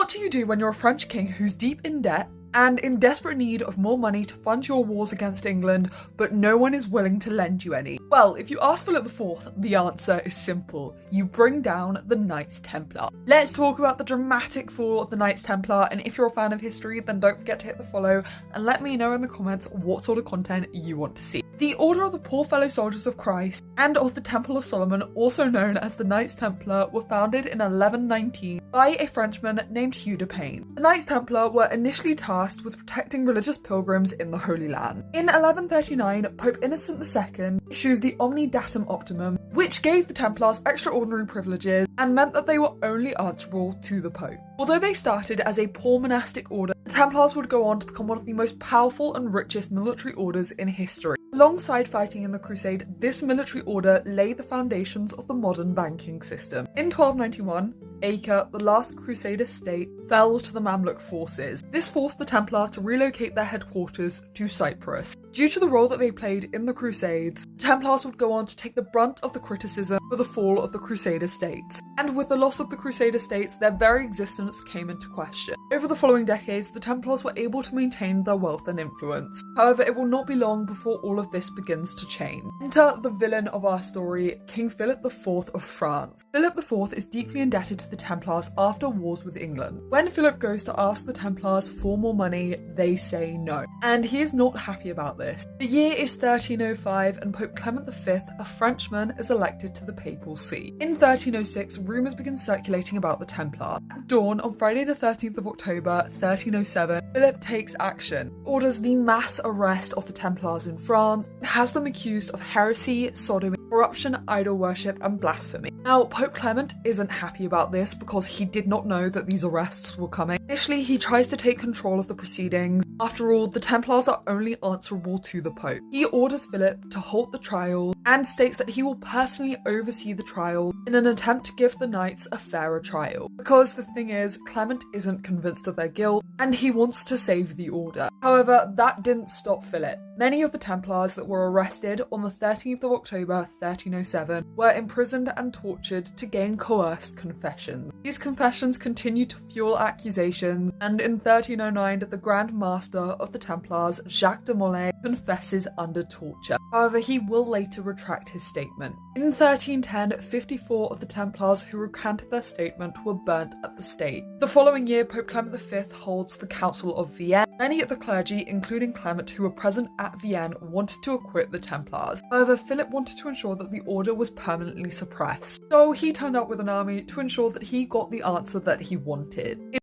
What do you do when you're a French king who's deep in debt and in desperate need of more money to fund your wars against England, but no one is willing to lend you any? Well, if you ask Philip IV, the answer is simple. You bring down the Knights Templar. Let's talk about the dramatic fall of the Knights Templar, and if you're a fan of history, then don't forget to hit the follow and let me know in the comments what sort of content you want to see. The Order of the Poor Fellow Soldiers of Christ and of the Temple of Solomon, also known as the Knights Templar, were founded in 1119 by a Frenchman named Hugh de Payne. The Knights Templar were initially tasked with protecting religious pilgrims in the Holy Land. In 1139, Pope Innocent II issues the Omni Datum Optimum, which gave the Templars extraordinary privileges and meant that they were only answerable to the Pope. Although they started as a poor monastic order, the Templars would go on to become one of the most powerful and richest military orders in history. Alongside fighting in the Crusade, this military order laid the foundations of the modern banking system. In 1291, Acre, the last Crusader state, fell to the Mamluk forces. This forced the Templar to relocate their headquarters to Cyprus. Due to the role that they played in the Crusades, the Templars would go on to take the brunt of the criticism for the fall of the Crusader states. And with the loss of the Crusader states, their very existence came into question. Over the following decades, the Templars were able to maintain their wealth and influence. However, it will not be long before all of this begins to change. Enter the villain of our story, King Philip IV of France. Philip IV is deeply indebted to the Templars after wars with England. When Philip goes to ask the Templars for more money, they say no. And he is not happy about this. The year is 1305 and Pope Clement V, a Frenchman, is elected to the papal see. In 1306, rumours begin circulating about the Templars. At dawn on Friday the 13th of October, 1307, Philip takes action, orders the mass arrest of the Templars in France, and has them accused of heresy, sodomy, corruption, idol worship, and blasphemy. Now, Pope Clement isn't happy about this because he did not know that these arrests were coming. Initially, he tries to take control of the proceedings. After all, the Templars are only answerable to the Pope. He orders Philip to halt the trial and states that he will personally oversee the trial in an attempt to give the knights a fairer trial. Because the thing is, Clement isn't convinced of their guilt and he wants to save the order. However, that didn't stop Philip. Many of the Templars that were arrested on the 13th of October 1307 were imprisoned and tortured to gain coerced confessions. These confessions continued to fuel accusations, and in 1309 the Grand Master of the Templars, Jacques de Molay, confesses under torture. However, he will later retract his statement. In 1310, 54 of the Templars who recanted their statement were burnt at the stake. The following year, Pope Clement V holds the Council of Vienne. Many of the clergy, including Clement, who were present at Vienne, wanted to acquit the Templars. However, Philip wanted to ensure that the order was permanently suppressed. So he turned out with an army to ensure that he got the answer that he wanted.